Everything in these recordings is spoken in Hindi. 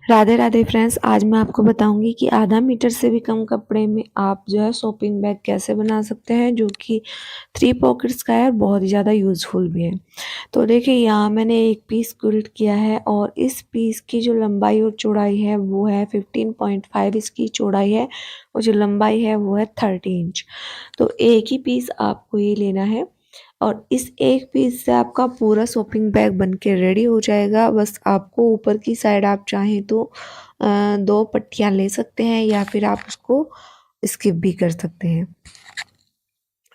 राधे राधे फ्रेंड्स, आज मैं आपको बताऊंगी कि आधा मीटर से भी कम कपड़े में आप जो है शॉपिंग बैग कैसे बना सकते हैं, जो कि 3 पॉकेट्स का है और बहुत ही ज़्यादा यूज़फुल भी है। तो देखिए, यहाँ मैंने एक पीस क्विल्ट किया है और इस पीस की जो लंबाई और चौड़ाई है वो है 15.5 इसकी चौड़ाई है और जो लंबाई है वो है 30 इंच। तो एक ही पीस आपको ये लेना है और इस एक पीस से आपका पूरा शॉपिंग बैग बन के रेडी हो जाएगा। बस आपको ऊपर की साइड आप चाहें तो 2 पट्टियाँ ले सकते हैं या फिर आप उसको स्किप भी कर सकते हैं।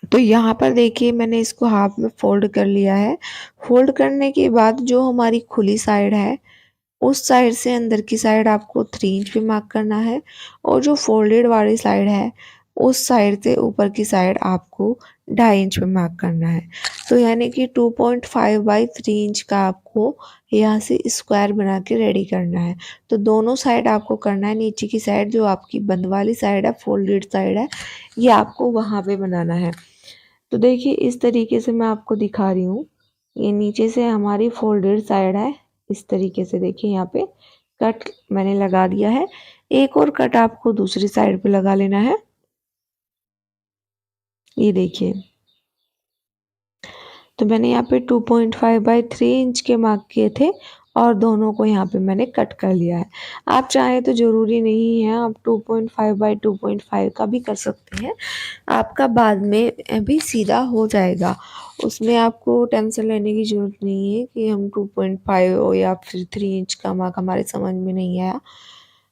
तो यहाँ पर देखिए, मैंने इसको हाफ में फोल्ड कर लिया है। फोल्ड करने के बाद जो हमारी खुली साइड है उस साइड से अंदर की साइड आपको 3 इंच पे मार्क करना है और जो फोल्डेड वाली साइड है उस साइड से ऊपर की साइड आपको 2.5 इंच पे मार्क करना है। तो यानी कि 2.5 बाई 3 इंच का आपको यहाँ से स्क्वायर बना के रेडी करना है। तो दोनों साइड आपको करना है। नीचे की साइड जो आपकी बंद वाली साइड है, फोल्डेड साइड है, ये आपको वहाँ पे बनाना है। तो देखिए, इस तरीके से मैं आपको दिखा रही हूँ। ये नीचे से हमारी फोल्डेड साइड है। इस तरीके से देखिए, यहाँ पे कट मैंने लगा दिया है। एक और कट आपको दूसरी साइड पे लगा लेना है। ये देखिए, तो मैंने यहाँ पे 2.5 बाई 3 इंच के मार्क किए थे और दोनों को यहाँ पे मैंने कट कर लिया है। आप चाहें तो ज़रूरी नहीं है, आप 2.5 बाई 2.5 का भी कर सकते हैं। आपका बाद में भी सीधा हो जाएगा। उसमें आपको टेंशन लेने की ज़रूरत नहीं है कि हम 2.5 हो या फिर 3 इंच का मार्क हमारे समझ में नहीं आया।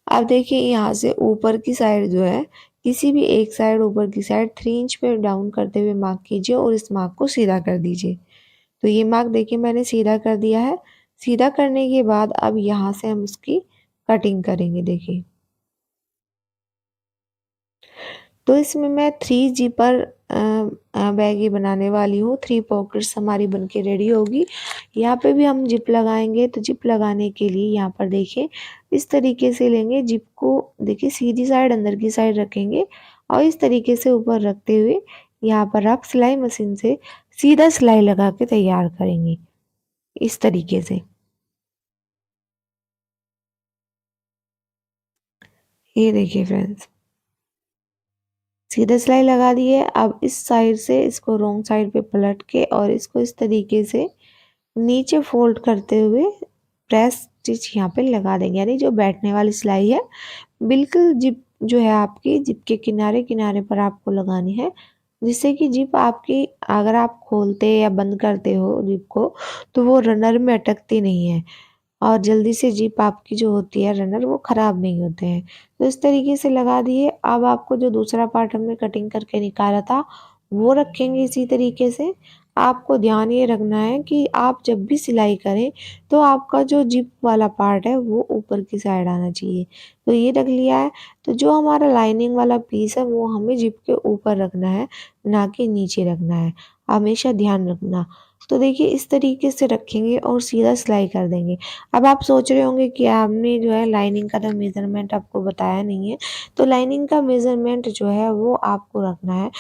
आप देखिए, यहाँ से ऊपर की साइड जो है, किसी भी एक साइड ऊपर की साइड 3 इंच पे डाउन करते हुए मार्क कीजिए और इस मार्क को सीधा कर दीजिए। तो ये मार्क देखिए, मैंने सीधा कर दिया है। सीधा करने के बाद अब यहाँ से हम इसकी कटिंग करेंगे। देखिए, तो इसमें मैं 3 जिपर बैग ही बनाने वाली हूँ। 3 पॉकेट्स हमारी बनके रेडी होगी। यहाँ पे भी हम जिप लगाएंगे। तो जिप लगाने के लिए यहाँ पर देखिए, इस तरीके से लेंगे जिप को। देखिए, सीधी साइड अंदर की साइड रखेंगे और इस तरीके से ऊपर रखते हुए यहाँ पर आप सिलाई मशीन से सीधा सिलाई लगा के तैयार करेंगे, इस तरीके से। ये देखिए फ्रेंड्स, सीधा सिलाई लगा दी है। अब इस साइड से इसको रॉन्ग साइड पे पलट के और इसको इस तरीके से नीचे फोल्ड करते हुए प्रेस स्टिच यहाँ पे लगा देंगे। यानी जो बैठने वाली सिलाई है, बिल्कुल जिप जो है आपकी जिप के किनारे किनारे पर आपको लगानी है, जिससे कि जिप आपकी अगर आप खोलते या बंद करते हो जिप को, तो वो रनर में अटकती नहीं है और जल्दी से जिप आपकी जो होती है रनर, वो ख़राब नहीं होते हैं। तो इस तरीके से लगा दिए। अब आपको जो दूसरा पार्ट हमने कटिंग करके निकाला था वो रखेंगे इसी तरीके से। आपको ध्यान ये रखना है कि आप जब भी सिलाई करें तो आपका जो जिप वाला पार्ट है वो ऊपर की साइड आना चाहिए। तो ये रख लिया है। तो जो हमारा लाइनिंग वाला पीस है वो हमें जिप के ऊपर रखना है, ना कि नीचे रखना है। हमेशा ध्यान रखना। तो देखिए, इस तरीके से रखेंगे और सीधा सिलाई कर देंगे। अब आप सोच रहे होंगे कि आपने जो है लाइनिंग का तो मेज़रमेंट आपको बताया नहीं है। तो लाइनिंग का मेज़रमेंट जो है वो आपको रखना है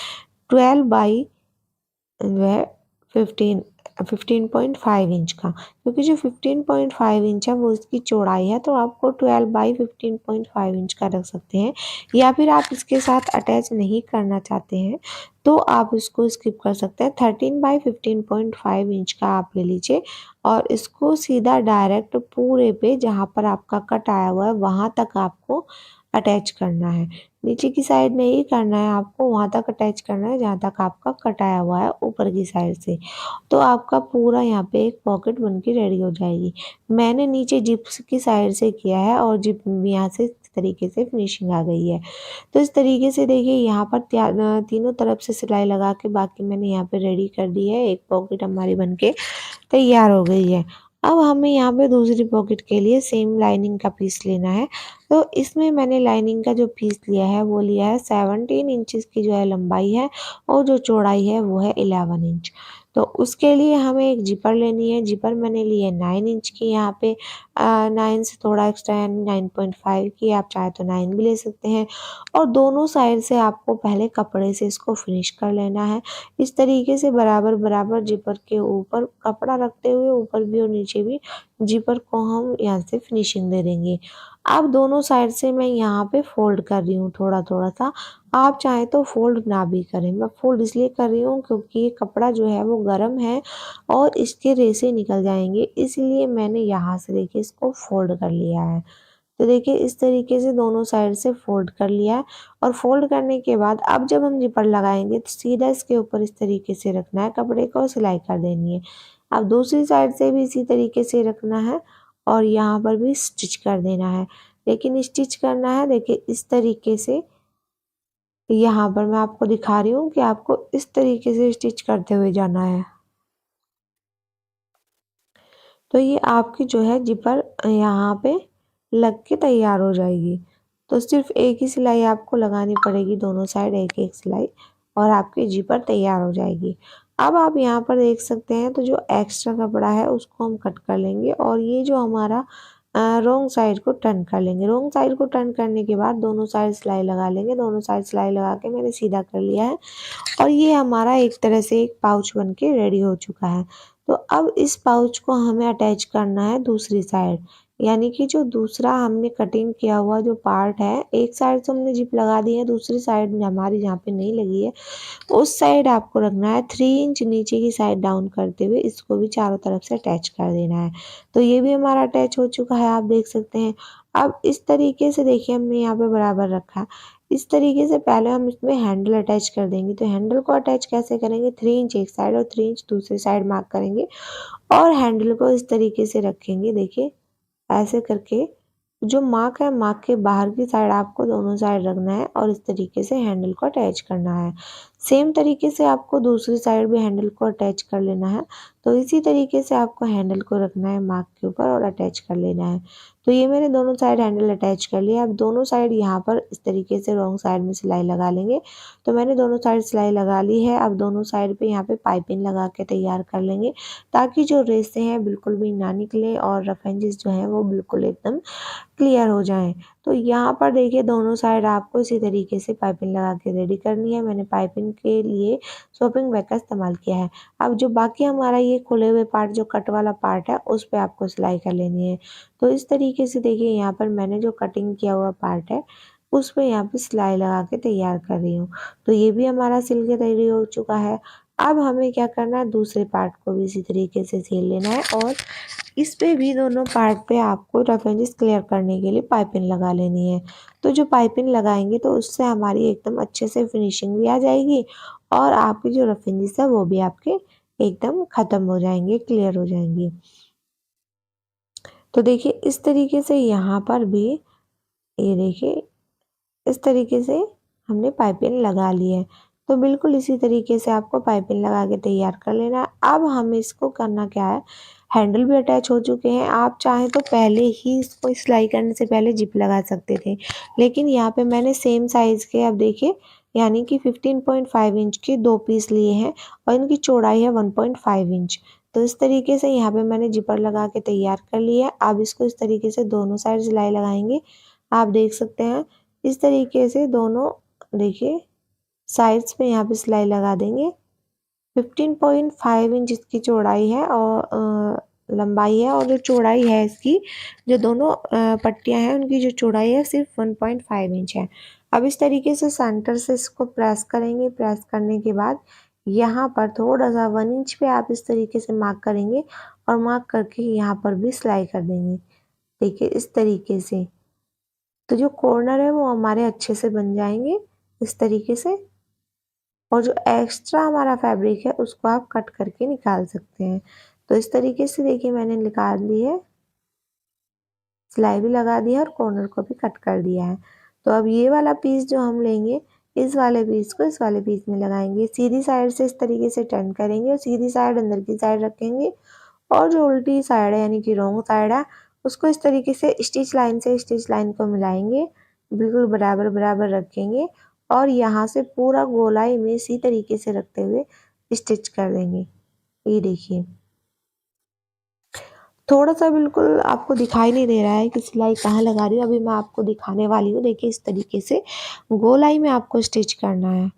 12 बाई जो है 15.5 इंच का, क्योंकि जो 15.5 इंच है वो इसकी चौड़ाई है। तो आपको 12 बाई 15.5 इंच का रख सकते हैं, या फिर आप इसके साथ अटैच नहीं करना चाहते हैं तो आप इसको स्किप कर सकते हैं। 13 बाई 15.5 इंच का आप ले लीजिए और इसको सीधा डायरेक्ट पूरे पे जहाँ पर आपका कट आया हुआ है वहाँ तक आपको अटैच करना है। नीचे की साइड नहीं करना है, आपको वहाँ तक अटैच करना है जहाँ तक आपका कट आया हुआ है ऊपर की साइड से। तो आपका पूरा यहाँ पे एक पॉकेट बन के रेडी हो जाएगी। मैंने नीचे जिप की साइड से किया है और जिप भी यहाँ से इस तरीके से फिनिशिंग आ गई है। तो इस तरीके से देखिए, यहाँ पर तीनों तरफ से सिलाई लगा के बाकी मैंने यहाँ पे रेडी कर दी है। एक पॉकेट हमारी बन के तैयार हो गई है। अब हमें यहाँ पे दूसरी पॉकेट के लिए सेम लाइनिंग का पीस लेना है। तो इसमें मैंने लाइनिंग का जो पीस लिया है वो लिया है 17 इंचेस की जो है लंबाई है और जो चौड़ाई है वो है 11 इंच। तो उसके लिए हमें एक जिपर लेनी है। जिपर मैंने ली है 9 इंच की यहाँ पे। 9 से थोड़ा एक्स्ट्रा यानी 9.5 की, आप चाहे तो 9 भी ले सकते हैं। और दोनों साइड से आपको पहले कपड़े से इसको फिनिश कर लेना है। इस तरीके से बराबर बराबर जिपर के ऊपर कपड़ा रखते हुए ऊपर भी और नीचे भी जिपर को हम यहाँ से फिनिशिंग दे देंगे। अब दोनों साइड से मैं यहाँ पे फोल्ड कर रही हूँ थोड़ा थोड़ा सा। आप चाहे तो फोल्ड ना भी करें, मैं फोल्ड इसलिए कर रही हूँ क्योंकि ये कपड़ा जो है वो गर्म है और इसके रेसे निकल जाएंगे, इसलिए मैंने यहाँ से देखिए इसको फोल्ड कर लिया है। तो देखिए इस तरीके से दोनों साइड से फोल्ड कर लिया है। और फोल्ड करने के बाद अब जब हम जिपर लगाएंगे तो सीधा इसके ऊपर इस तरीके से रखना है कपड़े को, सिलाई कर देनी है। अब दूसरी साइड से भी इसी तरीके से रखना है और यहाँ पर भी स्टिच कर देना है। लेकिन स्टिच करना है देखिए इस तरीके से, यहाँ पर मैं आपको दिखा रही हूँ कि आपको इस तरीके से स्टिच करते हुए जाना है। तो ये आपकी जो है जिपर यहाँ पे लग के तैयार हो जाएगी। तो सिर्फ एक ही सिलाई आपको लगानी पड़ेगी, दोनों साइड एक एक सिलाई, और आपकी जिपर तैयार हो जाएगी। अब आप यहाँ पर देख सकते हैं तो जो एक्स्ट्रा कपड़ा है उसको हम कट कर लेंगे और ये जो हमारा रोंग साइड को टर्न कर लेंगे। रोंग साइड को टर्न करने के बाद दोनों साइड सिलाई लगा लेंगे। दोनों साइड सिलाई लगा के मैंने सीधा कर लिया है और ये हमारा एक तरह से एक पाउच बन के रेडी हो चुका है। तो अब इस पाउच को हमें अटैच करना है दूसरी साइड, यानी कि जो दूसरा हमने कटिंग किया हुआ जो पार्ट है, एक साइड से हमने जिप लगा दी है, दूसरी साइड हमारी जहाँ पे नहीं लगी है उस साइड आपको रखना है 3 इंच नीचे की साइड डाउन करते हुए इसको भी चारों तरफ से अटैच कर देना है। तो ये भी हमारा अटैच हो चुका है, आप देख सकते हैं। अब इस तरीके से देखिए हमने यहाँ पे बराबर रखा। इस तरीके से पहले हम इसमें हैंडल अटैच कर देंगे। तो हैंडल को अटैच कैसे करेंगे, 3 इंच एक साइड और 3 इंच दूसरी साइड मार्क करेंगे और हैंडल को इस तरीके से रखेंगे। देखिए ऐसे करके जो मार्क है मार्क के बाहर की साइड आपको दोनों साइड रखना है और इस तरीके से हैंडल को अटैच करना है। सेम तरीके से आपको दूसरी साइड भी हैंडल को अटैच कर लेना है। तो इसी तरीके से आपको हैंडल को रखना है मार्क के ऊपर और अटैच कर लेना है। तो ये मैंने दोनों साइड हैंडल अटैच कर लिया। अब दोनों साइड यहाँ पर इस तरीके से रॉन्ग साइड में सिलाई लगा लेंगे। तो मैंने दोनों साइड सिलाई लगा ली है। अब दोनों साइड पे यहाँ पे पाइपिंग लगा के तैयार कर लेंगे ताकि जो रेसे हैं बिल्कुल भी ना निकले और रफ एंजेस जो हैं वो बिल्कुल एकदम क्लियर हो जाएं। तो यहाँ पर देखिए दोनों साइड आपको इसी तरीके से पाइपिंग लगा के रेडी करनी है। मैंने पाइपिंग के लिए शॉपिंग बैग का इस्तेमाल किया है। अब जो बाकी हमारा ये खुले हुए पार्ट जो कट वाला पार्ट है उस पे आपको सिलाई कर लेनी है। तो इस तरीके से देखिए यहाँ पर मैंने जो कटिंग किया हुआ पार्ट है उस पे यहाँ पे सिलाई लगा के तैयार कर रही हूँ। तो ये भी हमारा सिल के रेडी हो चुका है। अब हमें क्या करना है, दूसरे पार्ट को भी इसी तरीके से सिल लेना है और इस पे भी दोनों पार्ट पे आपको रफ एंजेस क्लियर करने के लिए पाइपिंग लगा लेनी है। तो जो पाइपिंग लगाएंगे तो उससे हमारी एकदम अच्छे से फिनिशिंग भी आ जाएगी और आपकी जो रफ एंजेस है वो भी आपके एकदम ख़त्म हो जाएंगे, क्लियर हो जाएंगे। तो देखिए इस तरीके से यहाँ पर भी ये देखिए इस तरीके से हमने पाइपिंग लगा ली है। तो बिल्कुल इसी तरीके से आपको पाइपिंग लगा के तैयार कर लेना है। अब हमें इसको करना क्या है, हैंडल भी अटैच हो चुके हैं। आप चाहें तो पहले ही इसको सिलाई करने से पहले जिप लगा सकते थे, लेकिन यहाँ पे मैंने सेम साइज़ के, अब देखिए यानी कि 15.5 इंच के 2 पीस लिए हैं और इनकी चौड़ाई है 1.5 इंच। तो इस तरीके से यहाँ पे मैंने जिपर लगा के तैयार कर लिया है। अब इसको इस तरीके से दोनों साइड सिलाई लगाएंगे। आप देख सकते हैं इस तरीके से दोनों, देखिए साइड्स पे यहाँ पे सिलाई लगा देंगे। 15.5 इंच इसकी चौड़ाई है और लंबाई है, और जो चौड़ाई है इसकी जो दोनों पट्टियाँ हैं उनकी जो चौड़ाई है सिर्फ 1.5 इंच है। अब इस तरीके से सेंटर से इसको प्रेस करेंगे। प्रेस करने के बाद यहाँ पर थोड़ा सा 1 इंच पे आप इस तरीके से मार्क करेंगे और मार्क करके यहाँ पर भी सिलाई कर देंगे। देखिए इस तरीके से तो जो कॉर्नर है वो हमारे अच्छे से बन जाएंगे इस तरीके से। और जो एक्स्ट्रा हमारा फैब्रिक है उसको आप कट करके निकाल सकते हैं। तो इस तरीके से देखिए मैंने निकाल ली है, सिलाई भी लगा दी है और कॉर्नर को भी कट कर दिया है। तो अब ये वाला पीस जो हम लेंगे इस वाले पीस को इस वाले पीस में लगाएंगे। सीधी साइड से इस तरीके से टर्न करेंगे और सीधी साइड अंदर की साइड रखेंगे और जो उल्टी साइड है यानी कि रॉन्ग साइड है उसको इस तरीके से स्टिच लाइन से स्टिच लाइन को मिलाएंगे, बिल्कुल बराबर बराबर रखेंगे और यहाँ से पूरा गोलाई में इसी तरीके से रखते हुए स्टिच कर देंगे। ये देखिए थोड़ा-सा बिल्कुल आपको दिखाई नहीं दे रहा है कि सिलाई कहाँ लगा रही हूँ, अभी मैं आपको दिखाने वाली हूँ। देखिए इस तरीके से गोलाई में आपको स्टिच करना है।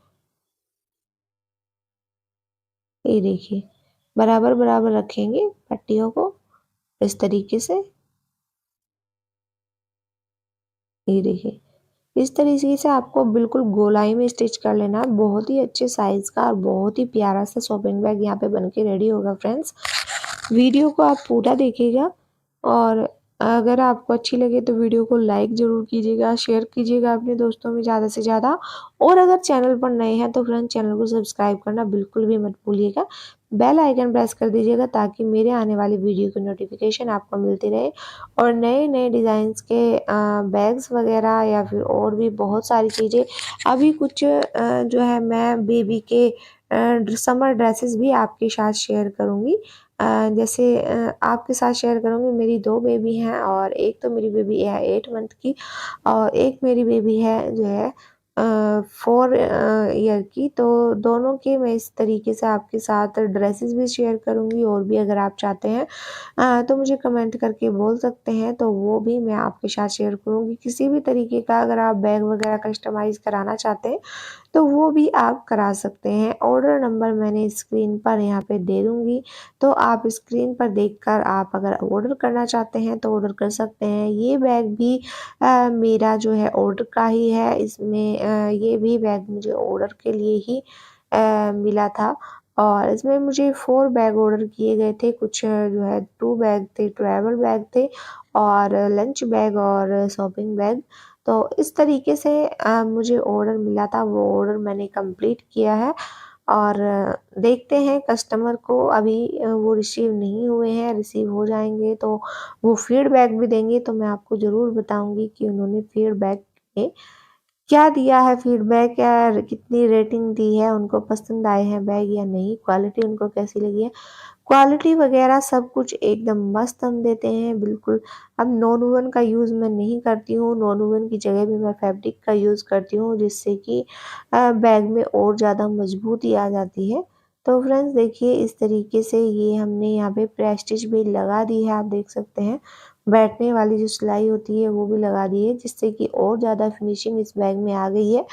ये देखिए, बराबर-बराबर रखेंगे पट्टियों को इस तरीके से। ये देखिए, इस तरीके से आपको बिल्कुल गोलाई में स्टिच कर लेना है। बहुत ही अच्छे साइज़ का और बहुत ही प्यारा सा शॉपिंग बैग यहाँ पे बन के रेडी होगा फ्रेंड्स। वीडियो को आप पूरा देखिएगा और अगर आपको अच्छी लगे तो वीडियो को लाइक ज़रूर कीजिएगा, शेयर कीजिएगा अपने दोस्तों में ज़्यादा से ज़्यादा और अगर चैनल पर नए हैं तो फ्रेंड्स चैनल को सब्सक्राइब करना बिल्कुल भी मत भूलिएगा। बेल आइकन प्रेस कर दीजिएगा ताकि मेरे आने वाली वीडियो की नोटिफिकेशन आपको मिलती रहे और नए-नए डिज़ाइंस के बैग्स वगैरह या फिर और भी बहुत सारी चीज़ें अभी कुछ जो है मैं बेबी के समर ड्रेसेस भी आपके साथ शेयर करूँगी। जैसे आपके साथ शेयर करूँगी मेरी 2 बेबी हैं और एक तो मेरी बेबी है 8 मंथ की और एक मेरी बेबी है जो है 4 ईयर की। तो दोनों के मैं इस तरीके से आपके साथ ड्रेसेस भी शेयर करूँगी और भी अगर आप चाहते हैं तो मुझे कमेंट करके बोल सकते हैं तो वो भी मैं आपके साथ शेयर करूँगी। किसी भी तरीके का अगर आप बैग वगैरह कस्टमाइज़ कराना चाहते हैं तो वो भी आप करा सकते हैं। ऑर्डर नंबर मैंने स्क्रीन पर यहाँ पे दे दूँगी, तो आप स्क्रीन पर देखकर आप अगर ऑर्डर करना चाहते हैं तो ऑर्डर कर सकते हैं। ये बैग भी मेरा जो है ऑर्डर का ही है, इसमें ये भी बैग मुझे ऑर्डर के लिए ही मिला था और इसमें मुझे 4 बैग ऑर्डर किए गए थे। कुछ जो है 2 बैग थे, ट्रैवल बैग थे और लंच बैग और शॉपिंग बैग। तो इस तरीके से मुझे ऑर्डर मिला था, वो ऑर्डर मैंने कंप्लीट किया है और देखते हैं कस्टमर को अभी वो रिसीव नहीं हुए हैं, रिसीव हो जाएँगे तो वो फीडबैक भी देंगे तो मैं आपको ज़रूर बताऊँगी कि उन्होंने फीडबैक में क्या दिया है फीडबैक या कितनी रेटिंग दी है, उनको पसंद आए हैं बैग या नहीं, क्वालिटी उनको कैसी लगी है। क्वालिटी वगैरह सब कुछ एकदम मस्त हम देते हैं बिल्कुल। अब नॉन वूवन का यूज़ मैं नहीं करती हूँ, नॉन वूवन की जगह भी मैं फैब्रिक का यूज़ करती हूँ जिससे कि बैग में और ज़्यादा मजबूती आ जाती है। तो फ्रेंड्स देखिए इस तरीके से ये हमने यहाँ पे प्रेस्टीज भी लगा दी है, आप देख सकते हैं। बैठने वाली जो सिलाई होती है वो भी लगा दी है जिससे कि और ज़्यादा फिनिशिंग इस बैग में आ गई है।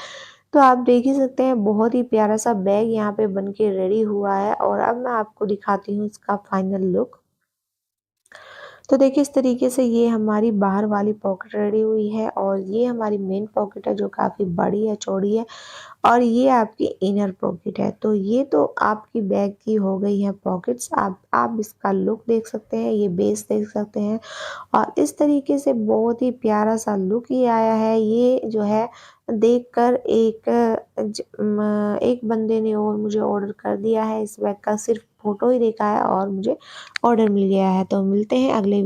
तो आप देख ही सकते हैं बहुत ही प्यारा सा बैग यहाँ पे बन के रेडी हुआ है और अब मैं आपको दिखाती हूँ इसका फाइनल लुक। तो देखिए इस तरीके से ये हमारी बाहर वाली पॉकेट रेडी हुई है और ये हमारी मेन पॉकेट है जो काफ़ी बड़ी है, चौड़ी है और ये आपकी इनर पॉकेट है। तो ये तो आपकी बैग की हो गई है पॉकेट्स। आप इसका लुक देख सकते हैं, ये बेस देख सकते हैं और इस तरीके से बहुत ही प्यारा सा लुक ये आया है। ये जो है देखकर एक बंदे ने और मुझे ऑर्डर कर दिया है इस बैग का, सिर्फ फ़ोटो ही देखा है और मुझे ऑर्डर मिल गया है। तो मिलते हैं अगले